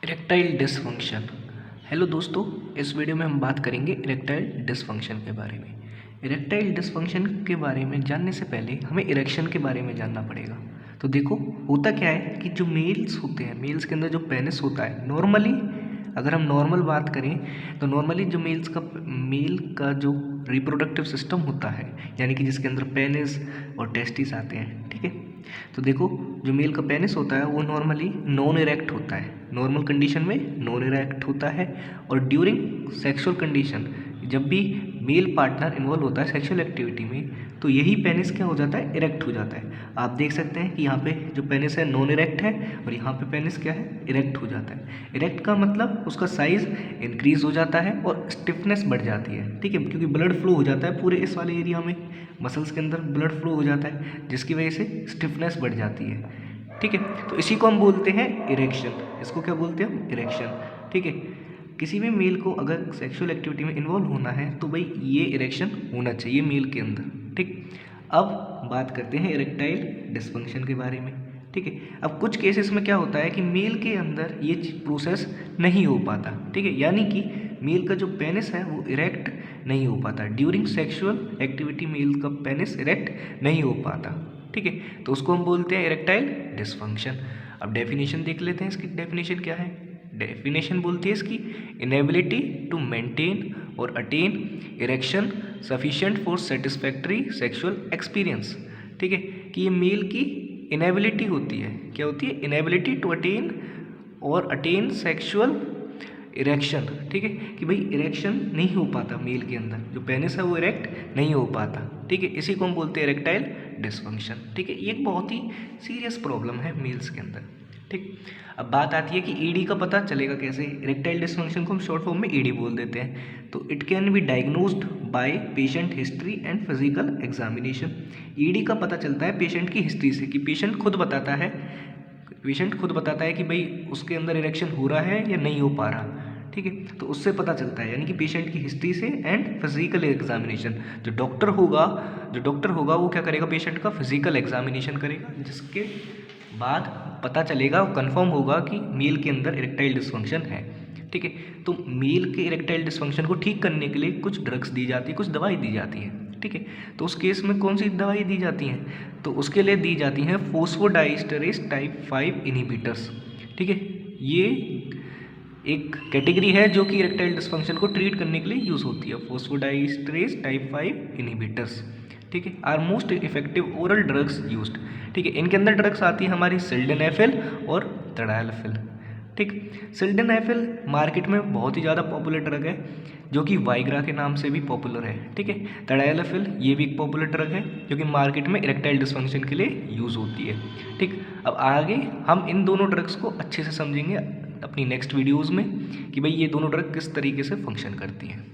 Erectile dysfunction. Hello दोस्तों, इस video में हम बात करेंगे इरेक्टाइल डिसफंक्शन के बारे में। इरेक्टाइल डिसफंक्शन के बारे में जानने से पहले हमें इरेक्शन के बारे में जानना पड़ेगा। तो देखो, होता क्या है कि जो मेल्स होते हैं, मेल्स के अंदर जो पेनिस होता है, नॉर्मली अगर हम नॉर्मल बात करें तो नॉर्मली जो मेल का जो रिप्रोडक्टिव सिस्टम होता है, यानी कि जिसके अंदर पेनिस और टेस्टिस आते हैं, ठीक है। तो देखो, जो मेल का पेनिस होता है वो नॉर्मली नॉन इरेक्ट होता है, नॉर्मल कंडीशन में नॉन इरेक्ट होता है। और ड्यूरिंग सेक्सुअल कंडीशन, जब भी मेल पार्टनर इन्वॉल्व होता है सेक्सुअल एक्टिविटी में, तो यही पेनिस क्या हो जाता है, इरेक्ट हो जाता है। आप देख सकते हैं कि यहाँ पे जो पेनिस है नॉन इरेक्ट है और यहाँ पे पेनिस क्या है, इरेक्ट हो जाता है। इरेक्ट का मतलब उसका साइज इंक्रीज हो जाता है और स्टिफनेस बढ़ जाती है, ठीक है, क्योंकि ब्लड फ्लो हो जाता है पूरे इस वाले एरिया में, मसल्स के अंदर ब्लड फ्लो हो जाता है, जिसकी वजह से स्टिफनेस बढ़ जाती है, ठीक है। तो इसी को हम बोलते हैं इरेक्शन। इसको क्या बोलते हैं हम, इरेक्शन, ठीक है। किसी भी मेल को अगर सेक्सुअल एक्टिविटी में इन्वॉल्व होना है तो भाई ये इरेक्शन होना चाहिए मेल के अंदर, ठीक। अब बात करते हैं इरेक्टाइल डिसफंक्शन के बारे में, ठीक है। अब कुछ केसेस में क्या होता है कि मेल के अंदर ये प्रोसेस नहीं हो पाता, ठीक है, यानी कि मेल का जो पेनिस है वो इरेक्ट नहीं हो पाता ड्यूरिंग सेक्सुअल एक्टिविटी, मेल का पेनिस इरेक्ट नहीं हो पाता, ठीक है। तो उसको हम बोलते हैं इरेक्टाइल डिसफंक्शन। अब डेफिनेशन देख लेते हैं, इसकी डेफिनेशन क्या है। डेफिनेशन बोलती है इसकी, इनेबिलिटी टू मेंटेन और attain erection sufficient for satisfactory sexual experience, ठीक है। कि ये मेल की इनेबिलिटी होती है, क्या होती है, इनेबिलिटी टू अटेन और अटेन सेक्सुअल इरेक्शन, ठीक है, कि भाई इरेक्शन नहीं हो पाता मेल के अंदर, जो पेनिस है वो इरेक्ट नहीं हो पाता, ठीक है। इसी को हम बोलते हैं इरेक्टाइल डिसफंक्शन, ठीक है। ये एक बहुत ही सीरियस प्रॉब्लम है मेल्स के अंदर, ठीक। अब बात आती है कि ईडी का पता चलेगा कैसे। इरेक्टाइल डिसफंक्शन को हम शॉर्ट फॉर्म में ईडी बोल देते हैं। तो it can be diagnosed by patient history and physical examination. ED का पता चलता है पेशेंट की हिस्ट्री से, कि पेशेंट खुद बताता है कि भाई उसके अंदर इरेक्शन हो रहा है या नहीं हो पा रहा, ठीक है। तो उससे पता चलता है, यानी कि पेशेंट की हिस्ट्री से एंड फिजिकल एग्जामिनेशन। जो डॉक्टर होगा वो क्या करेगा, पेशेंट का फिजिकल एग्जामिनेशन करेगा, जिसके बाद पता चलेगा, कंफर्म होगा कि मेल के अंदर इरेक्टाइल डिसफंक्शन है, ठीक है। तो मेल के इरेक्टाइल डिसफंक्शन को ठीक करने के लिए कुछ ड्रग्स दी जाती है, कुछ दवाई दी जाती है, ठीक है। तो उस केस में कौन सी दवाई दी जाती हैं, तो उसके लिए दी जाती हैं फोस्फोडाइस्टरेज टाइप 5 इनहिबिटर्स, ठीक है। ये एक कैटेगरी है जो कि इरेक्टाइल डिसफंक्शन को ट्रीट करने के लिए यूज़ होती है, फोस्फोडाइस्टरेज टाइप 5 इनहिबिटर्स, ठीक है, are most effective oral drugs used, ठीक है। इनके अंदर ड्रग्स आती है हमारी सिल्डेनाफिल और तडायलफिल, ठीक। सिल्डेनाफिल मार्केट में बहुत ही ज़्यादा पॉपुलर ड्रग है, जो कि वाइग्रा के नाम से भी पॉपुलर है, ठीक है। तडायलफिल ये भी एक पॉपुलर ड्रग है जो कि मार्केट में इरेक्टाइल डिसफंक्शन के लिए यूज़ होती है, ठीक। अब आगे हम इन दोनों ड्रग्स को अच्छे से समझेंगे अपनी नेक्स्ट वीडियोज़ में, कि भाई ये दोनों ड्रग किस तरीके से फंक्शन करती हैं।